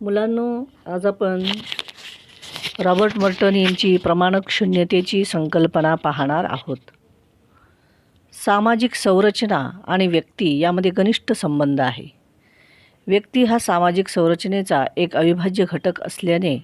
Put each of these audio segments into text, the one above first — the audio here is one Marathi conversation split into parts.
मुलांनो, आज आपण रॉबर्ट मर्टन यांची प्रमाणक शून्यतेची संकल्पना पाहणार आहोत. सामाजिक संरचना आणि व्यक्ती यामध्ये घनिष्ठ संबंध आहे. व्यक्ती हा सामाजिक संरचनेचा एक अविभाज्य घटक असल्याने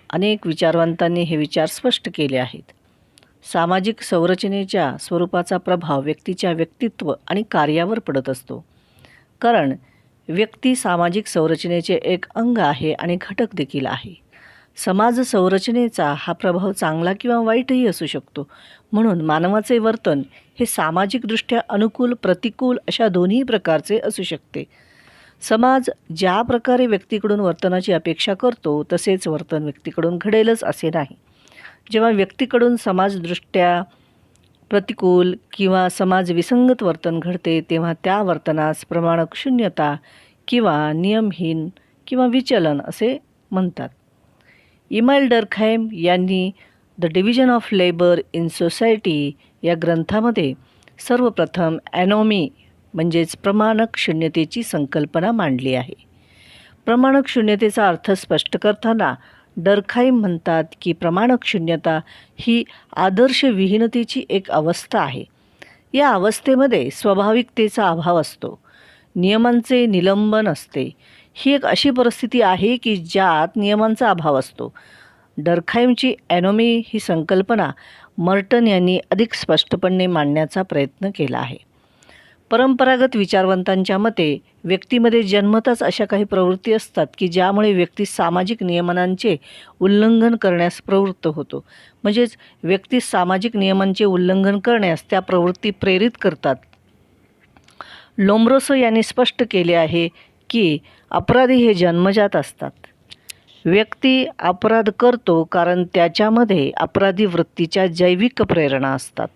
अनेक विचारवंतांनी हे विचार स्पष्ट केले आहेत. सामाजिक संरचनेच्या स्वरूपाचा प्रभाव व्यक्तीच्या व्यक्तित्व आणि कार्यावर पडत असतो, कारण व्यक्ती सामाजिक संरचनेचे एक अंग आहे आणि घटक देखील आहे. समाज संरचनेचा हा प्रभाव चांगला किंवा वाईटही असू शकतो. म्हणून मानवाचे वर्तन हे सामाजिकदृष्ट्या अनुकूल, प्रतिकूल अशा दोन्ही प्रकारचे असू शकते. समाज ज्या प्रकारे व्यक्तीकडून वर्तनाची अपेक्षा करतो तसेच वर्तन व्यक्तीकडून घडेलच असे नाही. जेव्हा व्यक्तीकडून समाजदृष्ट्या प्रतिकूल किंवा समाज विसंगत वर्तन घडते तेव्हा त्या वर्तनास प्रमाणक शून्यता किंवा नियमहीन किंवा विचलन असे म्हणतात. इमाईल डर्कहाइम यांनी the division of labour in society या ग्रंथामध्ये सर्वप्रथम ॲनॉमी म्हणजेच प्रमाणक शून्यतेची संकल्पना मांडली आहे. प्रमाणक शून्यतेचा अर्थ स्पष्ट करताना डर्कहाइम म्हणतात की प्रमाणक शून्यता ही आदर्श विहीनतेची एक अवस्था आहे. या अवस्थेमध्ये स्वाभाविकतेचा अभाव असतो, नियमांचे निलंबन असते. ही एक अशी परिस्थिती आहे की ज्यात नियमांचा अभाव असतो. डर्कहाइमची ॲनॉमी ही संकल्पना मर्टन यांनी अधिक स्पष्टपणे मांडण्याचा प्रयत्न केला आहे. परंपरागत विचारवंतांच्या मते व्यक्तीमध्ये जन्मतःच अशा काही प्रवृत्ती असतात की ज्यामुळे व्यक्ती सामाजिक नियमांचे उल्लंघन करण्यास प्रवृत्त होतो. म्हणजेच व्यक्ती सामाजिक नियमांचे उल्लंघन करण्यास त्या प्रवृत्ती प्रेरित करतात. लोम्ब्रोसो यांनी स्पष्ट केले आहे की अपराधी हे जन्मजात असतात. व्यक्ती अपराध करतो कारण त्याच्यामध्ये अपराधी वृत्तीच्या जैविक प्रेरणा असतात.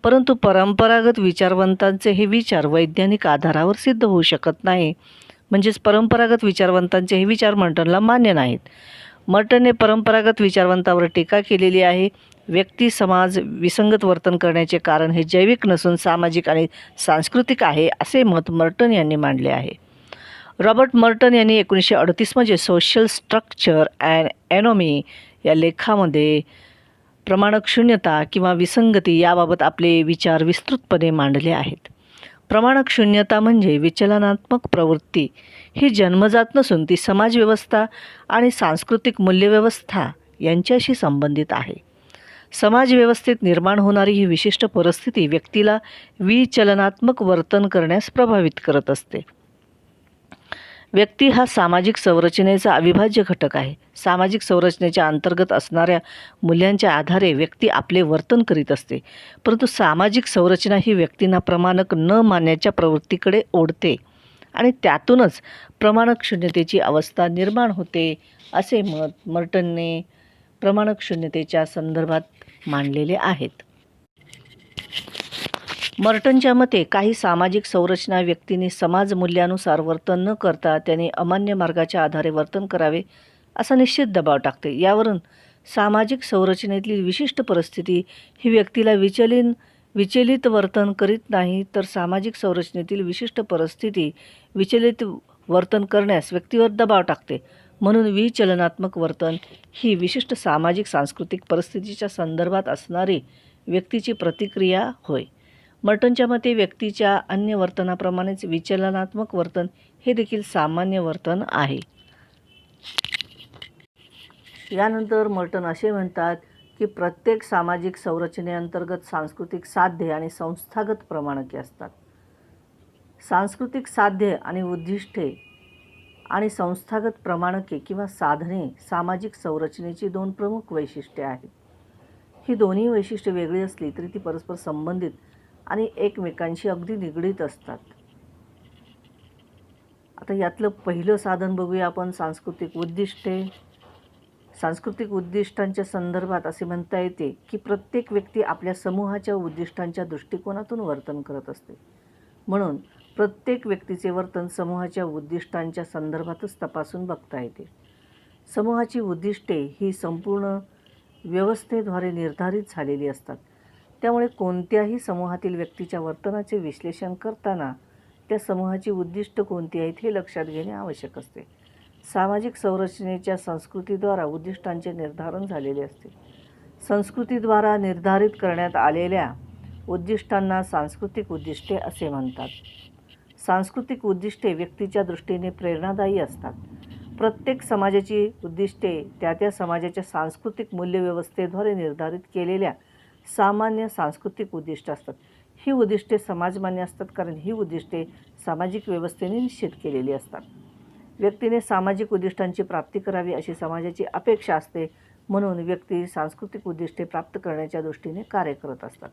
परंतु परंपरागत विचारवंतांचे हे विचार वैज्ञानिक आधारावर सिद्ध होऊ शकत नाही. म्हणजेच परंपरागत विचारवंतांचे हे विचार मर्टनला मान्य नाहीत. मर्टनने परंपरागत विचारवंतावर टीका केलेली आहे. व्यक्ती समाज विसंगत वर्तन करण्याचे कारण हे जैविक नसून सामाजिक आणि सांस्कृतिक आहे असे मत मर्टन यांनी मांडले आहे. रॉबर्ट मर्टन यांनी 1938 मध्ये सोशल स्ट्रक्चर अँड ॲनॉमी या लेखामध्ये प्रमाणक शून्यता किंवा विसंगती याबाबत आपले विचार विस्तृतपणे मांडले आहेत. प्रमाणक शून्यता म्हणजे विचलनात्मक प्रवृत्ती ही जन्मजात नसून ती समाजव्यवस्था आणि सांस्कृतिक मूल्यव्यवस्था यांच्याशी संबंधित आहे. समाजव्यवस्थेत निर्माण होणारी ही विशिष्ट परिस्थिती व्यक्तीला विचलनात्मक वर्तन करण्यास प्रभावित करत असते. व्यक्ती हा सामाजिक संरचनेचा अविभाज्य घटक आहे. सामाजिक संरचनेच्या अंतर्गत असणाऱ्या मूल्यांच्या आधारे व्यक्ती आपले वर्तन करीत असते. परंतु सामाजिक संरचना ही व्यक्तींना प्रमाणक न मानण्याच्या प्रवृत्तीकडे ओढते आणि त्यातूनच प्रमाणक शून्यतेची अवस्था निर्माण होते असे मत मर्टनने प्रमाणक शून्यतेच्या संदर्भात मांडलेले आहेत. मर्टनच्या मते काही सामाजिक संरचना व्यक्तीने समाज मूल्यानुसार वर्तन न करता त्याने अमान्य मार्गाच्या आधारे वर्तन करावे असा निश्चित दबाव टाकते. यावरून सामाजिक संरचनेतली विशिष्ट परिस्थिती ही व्यक्तीला विचलित वर्तन करीत नाही, तर सामाजिक संरचनेतील विशिष्ट परिस्थिती विचलित वर्तन करण्यास व्यक्तीवर दबाव टाकते. म्हणून विचलनात्मक वर्तन ही विशिष्ट सामाजिक सांस्कृतिक परिस्थितीच्या संदर्भात असणारी व्यक्तीची प्रतिक्रिया होय. मर्टनच्या मते व्यक्तीच्या अन्य वर्तनाप्रमाणेच विचलनात्मक वर्तन हे देखील सामान्य वर्तन आहे. यानंतर मर्टन असे म्हणतात की प्रत्येक सामाजिक संरचनेअंतर्गत सांस्कृतिक साध्य आणि संस्थागत प्रमाणके असतात. सांस्कृतिक साध्य आणि उद्दिष्टे आणि संस्थागत प्रमाणके किंवा साधने सामाजिक संरचनेची दोन प्रमुख वैशिष्ट्ये आहेत. ही दोन्ही वैशिष्ट्ये वेगळी असली तरी ती परस्पर संबंधित आणि एकमेकांशी अगदी निगडीत असतात. आता यातलं पहिलं साधन बघूया आपण, सांस्कृतिक उद्दिष्टे. सांस्कृतिक उद्दिष्टांच्या संदर्भात असे म्हणता येते की प्रत्येक व्यक्ती आपल्या समूहाच्या उद्दिष्टांच्या दृष्टिकोनातून वर्तन करत असते. म्हणून प्रत्येक व्यक्तीचे वर्तन समूहाच्या उद्दिष्टांच्या संदर्भातच तपासून बघता येते. समूहाची उद्दिष्टे ही संपूर्ण व्यवस्थेद्वारे निर्धारित झालेली असतात. त्यामुळे कोणत्याही समूहातील व्यक्तीच्या वर्तनाचे विश्लेषण करताना त्या समूहाची उद्दिष्ट कोणती आहेत हे लक्षात घेणे आवश्यक असते. सामाजिक संरचनेच्या संस्कृतीद्वारा उद्दिष्टांचे निर्धारण झालेले असते. संस्कृतीद्वारा निर्धारित करण्यात आलेल्या उद्दिष्टांना सांस्कृतिक उद्दिष्टे असे म्हणतात. सांस्कृतिक उद्दिष्टे व्यक्तीच्या दृष्टीने प्रेरणादायी असतात. प्रत्येक समाजाची उद्दिष्टे त्या समाजाच्या सांस्कृतिक मूल्यव्यवस्थेद्वारे निर्धारित केलेल्या सामान्य सांस्कृतिक उद्दिष्ट असतात. ही उद्दिष्टे समाजमान्य असतात कारण ही उद्दिष्टे सामाजिक व्यवस्थेने निश्चित केलेली असतात. व्यक्तीने सामाजिक उद्दिष्टांची प्राप्ती करावी अशी समाजाची अपेक्षा असते, म्हणून व्यक्ती सांस्कृतिक उद्दिष्टे प्राप्त करण्याच्या दृष्टीने कार्य करत असतात.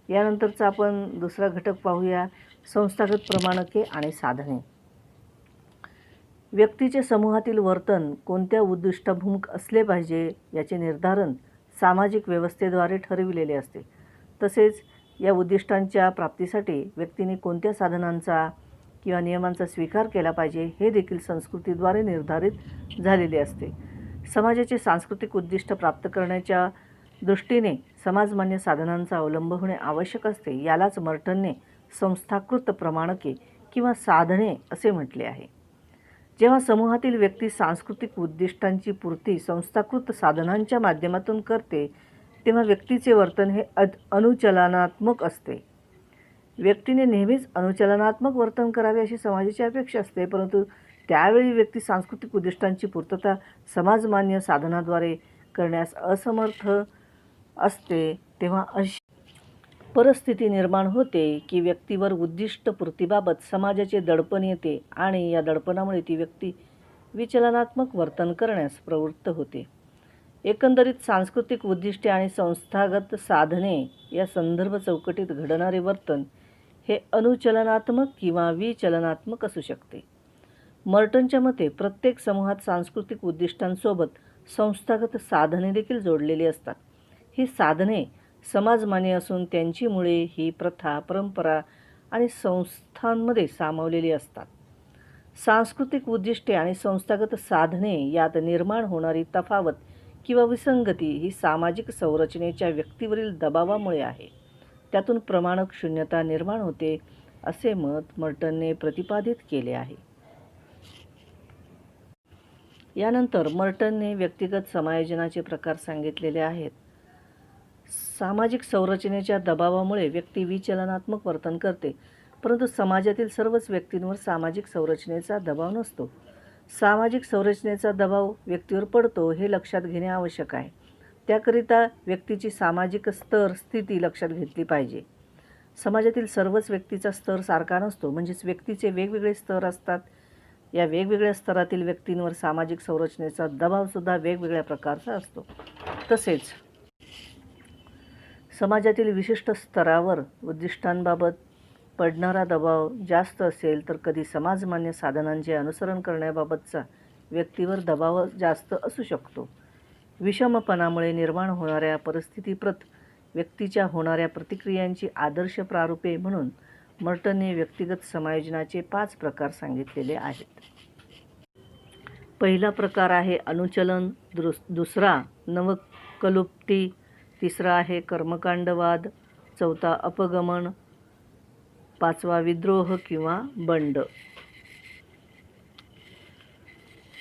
यानंतरचा आपण दुसरा घटक पाहूया, संस्थागत प्रमाणके आणि साधने. व्यक्तीचे समूहातील वर्तन कोणत्या उद्दिष्टाभिमुख असले पाहिजे याचे निर्धारण सामाजिक व्यवस्थेद्वारे ठरविलेले असते. तसेच या उद्दिष्टांच्या प्राप्तीसाठी व्यक्तीने कोणत्या साधनांचा किंवा नियमांचा स्वीकार केला पाहिजे हे देखील संस्कृतीद्वारे निर्धारित झालेले असते. समाजाचे सांस्कृतिक उद्दिष्ट प्राप्त करण्याच्या दृष्टीने समाजमान्य साधनांचा अवलंब होणे आवश्यक असते. यालाच मर्टनने संस्थाकृत प्रमाणके किंवा साधने असे म्हटले आहे. जेव्हा समूहातील व्यक्ती सांस्कृतिक उद्दिष्टांची पूर्ती संस्थाकृत साधनांच्या माध्यमातून करते, तेव्हा व्यक्तीचे वर्तन हे अनुचलनात्मक असते. व्यक्तीने नेहमीच अनुचलनात्मक वर्तन करावे अशी समाजाची अपेक्षा असते, परंतु त्यावेळी व्यक्ती सांस्कृतिक उद्दिष्टांची पूर्तता समाजमान्य साधनाद्वारे करण्यास असमर्थ असते. तेव्हा अशी परिस्थिती निर्माण होते की व्यक्तीवर उद्दिष्ट पूर्तीबाबत समाजाचे दडपण येते आणि या दडपणामुळे ती व्यक्ती विचलनात्मक वर्तन करण्यास प्रवृत्त होते. एकंदरीत सांस्कृतिक उद्दिष्टे आणि संस्थागत साधने या संदर्भ चौकटीत घडणारे वर्तन हे अनुचलनात्मक किंवा विचलनात्मक असू शकते. मर्टनच्या मते प्रत्येक समूहात सांस्कृतिक उद्दिष्टांसोबत संस्थागत साधने देखील जोडलेली असतात. ही साधने समाजमान्य असून त्यांची मुळे ही प्रथा, परंपरा आणि संस्थांमध्ये सामावलेली असतात. सांस्कृतिक उद्दिष्टे आणि संस्थागत साधने यात निर्माण होणारी तफावत किंवा विसंगती ही सामाजिक संरचनेच्या व्यक्तीवरील दबावामुळे आहे. त्यातून प्रमाणक शून्यता निर्माण होते असे मत मर्टनने प्रतिपादित केले आहे. यानंतर मर्टनने व्यक्तिगत समायोजनाचे प्रकार सांगितलेले आहेत. सामाजिक संरचनेच्या दबावामुळे व्यक्ती विचलनात्मक वर्तन करते, परंतु समाजातील सर्वच व्यक्तींवर सामाजिक संरचनेचा दबाव नसतो. सामाजिक संरचनेचा दबाव व्यक्तीवर पडतो हे लक्षात घेणे आवश्यक आहे. त्याकरिता व्यक्तीची सामाजिक स्थिती लक्षात घेतली पाहिजे. समाजातील सर्वच व्यक्तीचा स्तर सारखा नसतो, म्हणजेच व्यक्तीचे वेगवेगळे स्तर असतात. या वेगवेगळ्या स्तरातील व्यक्तींवर सामाजिक संरचनेचा दबावसुद्धा वेगवेगळ्या प्रकारचा असतो. तसेच समाजातील विशिष्ट स्तरावर उद्दिष्टांबाबत पडणारा दबाव जास्त असेल तर कधी समाजमान्य साधनांचे अनुसरण करण्याबाबतचा व्यक्तीवर दबाव जास्त असू शकतो. विषमपणामुळे निर्माण होणाऱ्या परिस्थितीप्रत व्यक्तीच्या होणाऱ्या प्रतिक्रियांची आदर्श प्रारूपे म्हणून मर्टनने व्यक्तिगत समायोजनाचे 5 प्रकार सांगितलेले आहेत. पहिला प्रकार आहे अनुचलन, दुसरा नवकलोक्ती, तिसरा आहे कर्मकांडवाद, चौथा अपगमन, पाचवा विद्रोह किंवा बंड.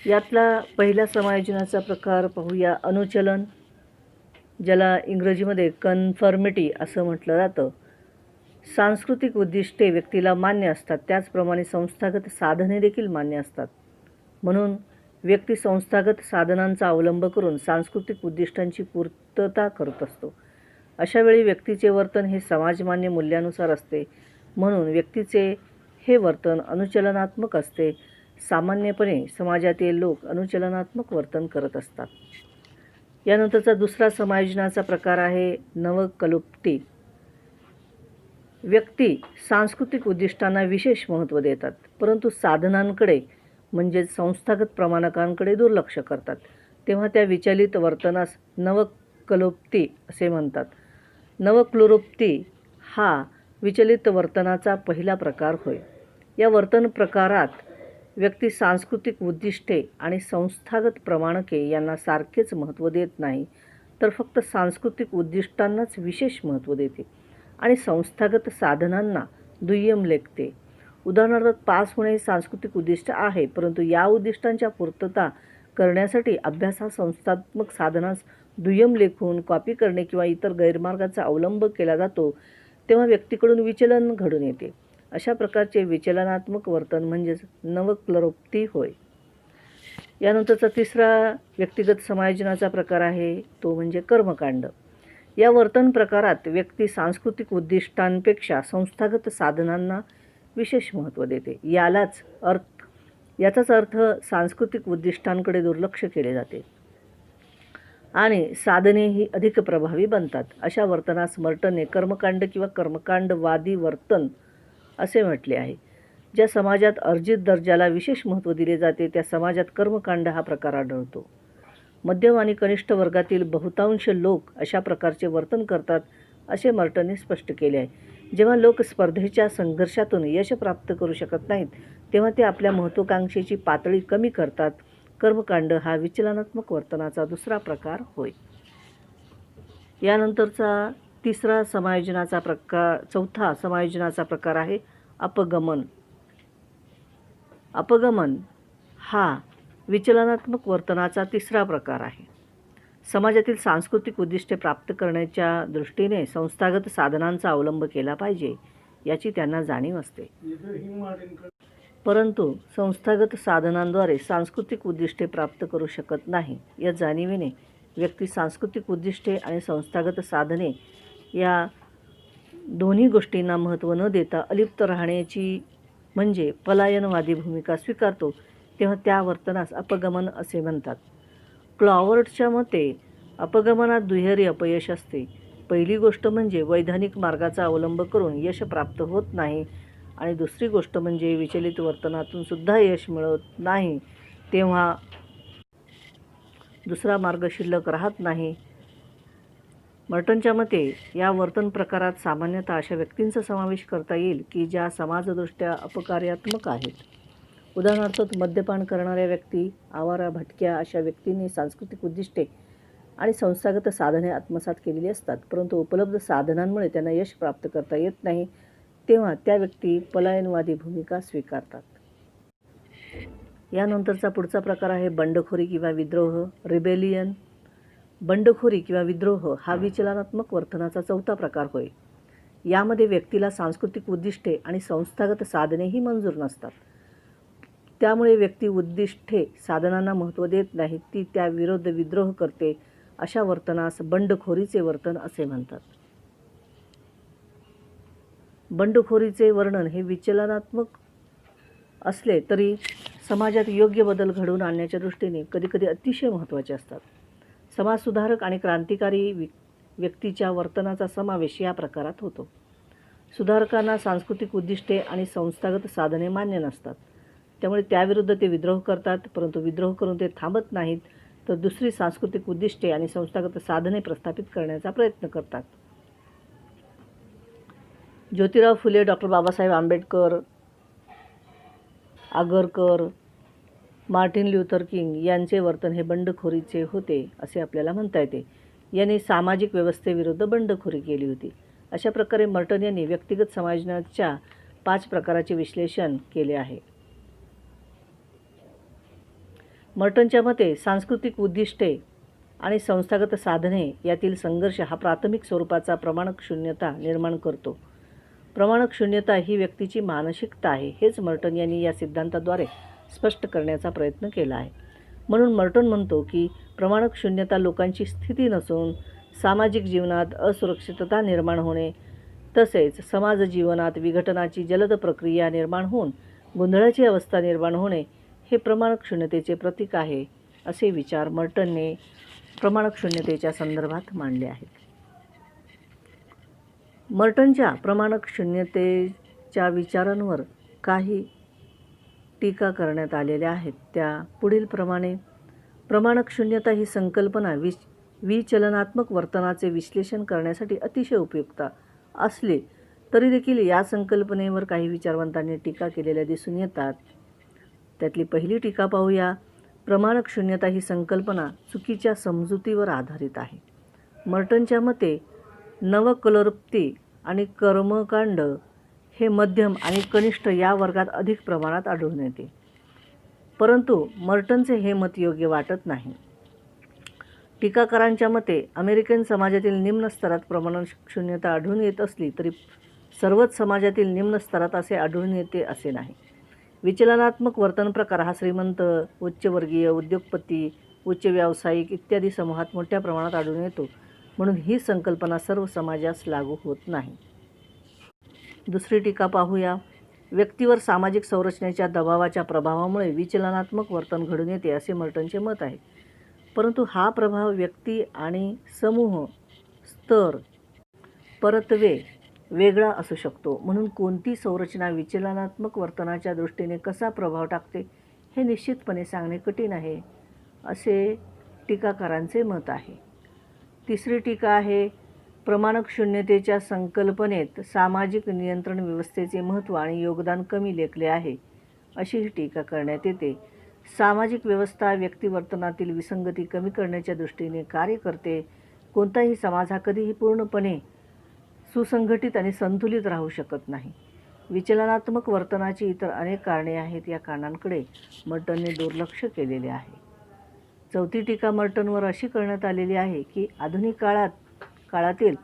यातला पहिला समायोजनाचा प्रकार पाहूया, अनुचलन, ज्याला इंग्रजीमध्ये कन्फर्मिटी असं म्हटलं जातं. सांस्कृतिक उद्दिष्टे व्यक्तीला मान्य असतात, त्याचप्रमाणे संस्थागत साधने देखील मान्य असतात. म्हणून व्यक्ती संस्थागत साधनांचा अवलंब करून सांस्कृतिक उद्दिष्टांची पूर्तता करत असतो. अशा वेळी व्यक्तीचे वर्तन हे समाजमान्य मूल्यानुसार असते, म्हणून व्यक्तीचे हे वर्तन अनुचलनात्मक असते. सामान्यपणे समाजातील लोक अनुचलनात्मक वर्तन करत असतात. यानंतरचा दुसरा समायोजनाचा प्रकार आहे नवकलोक्ती. व्यक्ती सांस्कृतिक उद्दिष्टांना विशेष महत्त्व देतात, परंतु साधनांकडे म्हणजेच संस्थागत प्रमाणकांकडे दुर्लक्ष करतात. तेव्हा त्या विचलित वर्तनास नवकलोक्ती असे म्हणतात. नवकलोक्ती हा विचलित वर्तनाचा पहिला प्रकार होय. या वर्तन प्रकारात व्यक्ती सांस्कृतिक उद्दिष्टे आणि संस्थागत प्रमाणके यांना सारखेच महत्त्व देत नाही, तर फक्त सांस्कृतिक उद्दिष्टांनाच विशेष महत्त्व देते आणि संस्थागत साधनांना दुय्यम लेखते. उदाहरणार्थ पास होणे हे सांस्कृतिक उद्दिष्ट आहे, परंतु या उद्दिष्टांच्या पूर्तता करण्यासाठी अभ्यास हा संस्थात्मक साधनास दुय्यम लेखून कॉपी करणे किंवा इतर गैरमार्गाचा अवलंब केला जातो, तेव्हा व्यक्तीकडून विचलन घडून येते. अशा प्रकारचे विचलनात्मक वर्तन म्हणजेच नवक्लरोक्ती होय. यानंतरचा तिसरा व्यक्तिगत समायोजनाचा प्रकार आहे तो म्हणजे कर्मकांड. या वर्तन प्रकारात व्यक्ती सांस्कृतिक उद्दिष्टांपेक्षा संस्थागत साधनांना विशेष महत्त्व देते. याचाच अर्थ सांस्कृतिक उद्दिष्टांकडे दुर्लक्ष केले जाते आणि साधनेही अधिक प्रभावी बनतात. अशा वर्तनास मर्टनने कर्मकांड किंवा कर्मकांडवादी वर्तन असे म्हटले आहे. ज्या समाजात अर्जित दर्जाला विशेष महत्त्व दिले जाते त्या समाजात कर्मकांड हा प्रकार आढळतो. मध्यम आणि कनिष्ठ वर्गातील बहुतांश लोक अशा प्रकारचे वर्तन करतात असे मर्टनने स्पष्ट केले आहे. जेव्हा लोक स्पर्धेच्या संघर्षातून यश प्राप्त करू शकत नाहीत तेव्हा ते आपल्या महत्त्वाकांक्षेची पातळी कमी करतात. कर्मकांड हा विचलनात्मक वर्तनाचा दुसरा प्रकार होय. यानंतरचा चौथा समायोजनाचा प्रकार आहे अपगमन. अपगमन हा विचलनात्मक वर्तनाचा तिसरा प्रकार आहे. समाजातील सांस्कृतिक उद्दिष्टे प्राप्त करण्याच्या दृष्टीने संस्थागत साधनांचा अवलंब केला पाहिजे याची त्यांना जाणीव असते, परंतु संस्थागत साधनांद्वारे सांस्कृतिक उद्दिष्टे प्राप्त करू शकत नाही. या जाणीवेने व्यक्ती सांस्कृतिक उद्दिष्टे आणि संस्थागत साधने या दोन्ही गोष्टींना महत्त्व न देता अलिप्त राहण्याची म्हणजे पलायनवादी भूमिका स्वीकारतो, तेव्हा त्या वर्तनास अपगमन असे म्हणतात. क्लॉवर्टच्या मते अपगमनात दुहेरी अपयश असते. पहिली गोष्ट म्हणजे वैधानिक मार्गाचा अवलंब करून यश प्राप्त होत नाही आणि दुसरी गोष्ट म्हणजे विचलित वर्तनातून सुद्धा यश मिळत नाही, तेव्हा दुसरा मार्ग शिल्लक राहत नाही. मर्टनच्या मते या वर्तन प्रकारात सामान्यतः अशा व्यक्तींचा समावेश करता येईल की ज्या समाजदृष्ट्या अपकार्यात्मक आहेत. उदाहरणार्थ मद्यपान करणाऱ्या व्यक्ती, आवारा, भटक्या अशा व्यक्तींनी सांस्कृतिक उद्दिष्टे आणि संस्थागत साधने आत्मसात केलेली असतात, परंतु उपलब्ध साधनांमुळे त्यांना यश प्राप्त करता येत नाही, तेव्हा त्या व्यक्ती पलायनवादी भूमिका स्वीकारतात. यानंतरचा पुढचा प्रकार आहे बंडखोरी किंवा विद्रोह, रिबेलियन. बंडखोरी किंवा विद्रोह हा विचलनात्मक वर्तनाचा चौथा प्रकार होय. यामध्ये व्यक्तीला सांस्कृतिक उद्दिष्टे आणि संस्थागत साधनेही मंजूर नसतात. त्यामुळे व्यक्ती उद्दिष्टे साधनांना महत्त्व देत नाही, ती त्याविरुद्ध विद्रोह करते. अशा वर्तनास बंडखोरीचे वर्तन असे म्हणतात. बंडखोरीचे वर्णन हे विचलनात्मक असले तरी समाजात योग्य बदल घडवून आणण्याच्या दृष्टीने कधीकधी अतिशय महत्त्वाचे असतात. समाजसुधारक आणि क्रांतिकारी व्यक्तीच्या वर्तनाचा समावेश या प्रकारात होतो. सुधारकांना सांस्कृतिक उद्दिष्टे आणि संस्थागत साधने मान्य नसतात, त्यामुळे त्याविरुद्ध ते विद्रोह करतात, परंतु विद्रोह करून ते थांबत नाहीत, तर दुसरी सांस्कृतिक उद्दिष्टे आणि संस्थागत साधने प्रस्थापित करण्याचा प्रयत्न करतात. Jyotirao Phule, doctor Babasaheb Ambedkar, Agarkar, Martin Luther King यांचे वर्तन हे बंडखोरीचे होते असे आपल्याला म्हणता येते. यांनी सामाजिक व्यवस्थेविरुद्ध बंडखोरी केली होती. अशा प्रकारे मर्टन यांनी व्यक्तिगत समायोजनाच्या 5 प्रकाराचे विश्लेषण केले आहे. मर्टनच्या मते सांस्कृतिक उद्दिष्टे आणि संस्थागत साधने यातील संघर्ष हा प्राथमिक स्वरूपाचा प्रमाणक शून्यता निर्माण करतो. प्रमाणक शून्यता ही व्यक्तीची मानसिकता आहे, हेच मर्टन यांनी या सिद्धांताद्वारे स्पष्ट करण्याचा प्रयत्न केला आहे. म्हणून मर्टन म्हणतो की प्रमाणक शून्यता लोकांची स्थिती नसून सामाजिक जीवनात असुरक्षितता निर्माण होणे तसेच समाज जीवनात विघटनाची जलद प्रक्रिया निर्माण होऊन गोंधळाची अवस्था निर्माण होणे हे प्रमाणक शून्यतेचे प्रतीक आहे, असे विचार मर्टनने प्रमाणक शून्यतेच्या संदर्भात मांडले आहेत. मर्टनच्या प्रमाणक शून्यतेच्या विचारांवर काही टीका करण्यात आलेल्या आहेत. त्या पुढील प्रमाणे: प्रमाणक शून्यता ही संकल्पना विचलनात्मक वर्तनाचे विश्लेषण करण्यासाठी अतिशय उपयुक्त असली तरी देखील या संकल्पनेवर काही विचारवंतांनी टीका केलेल्या दिसून येतात. त्यातली पहिली टीका पाहूया. प्रमाणक शून्यता ही संकल्पना चुकीच्या समजुतीवर आधारित आहे. मर्टनच्या मते नवकलोरप्ती आणि कर्मकांड हे मध्यम आणि कनिष्ठ या वर्गात अधिक प्रमाणात आढळून येते. परंतु मर्टनचे हे मत योग्य वाटत नाही. टीकाकारांच्या मते अमेरिकन समाजातील निम्न स्तरात प्रमाणशून्यता आढळून येत असली तरी सर्वच समाजातील निम्न स्तरात असे आढळून येते असे नाही. विचलनात्मक वर्तन प्रकार हा श्रीमंत, उच्चवर्गीय, उद्योगपती, उच्च व्यावसायिक इत्यादी समूहात मोठ्या प्रमाणात आढळून येतो. म्हणून ही संकल्पना सर्व समाजास लागू होत नाही. दुसरी टीका पाहूया. व्यक्तीवर सामाजिक संरचनेच्या दबावाच्या प्रभावामुळे विचलनात्मक वर्तन घडून येते असे मर्टनचे मत आहे. परंतु हा प्रभाव व्यक्ती आणि समूह स्तर परत्वे वेगळा असू शकतो. म्हणून कोणती संरचना विचलनात्मक वर्तनाच्या दृष्टीने कसा प्रभाव टाकते हे निश्चितपणे सांगणे कठीण आहे असे टीकाकारांचे मत आहे. तिसरी टीका आहे. प्रमाणक शून्यतेच्या संकल्पनेत सामाजिक नियंत्रण व्यवस्थेचे महत्त्व आणि योगदान कमी लेखले आहे अशी ही टीका करण्यात येते. सामाजिक व्यवस्था व्यक्तिवर्तनातील विसंगती कमी करण्याच्या दृष्टीने कार्य करते. कोणताही समाज हा कधीही पूर्णपणे सुसंघटित आणि संतुलित राहू शकत नाही. विचलनात्मक वर्तनाची इतर अनेक कारणे आहेत. या कारणांकडे मर्टनने दुर्लक्ष केलेले आहे. चौथी टीका मर्टनवर अशी करण्यात आलेली आहे की आधुनिक काळातील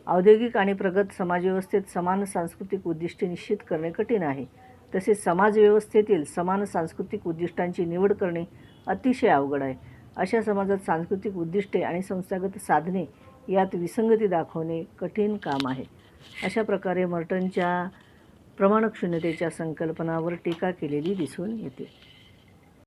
औद्योगिक आणि प्रगत समाजव्यवस्थेत समान सांस्कृतिक उद्दिष्टे निश्चित करणे कठीण आहे. तसेच समाजव्यवस्थेतील समान सांस्कृतिक उद्दिष्टांची निवड करणे अतिशय अवघड आहे. अशा समाजात सांस्कृतिक उद्दिष्टे आणि संस्थागत साधने यात विसंगती दाखवणे कठीण काम आहे. अशा प्रकारे मर्टनच्या प्रमाणक शून्यतेच्या संकल्पनावर टीका केलेली दिसून येते.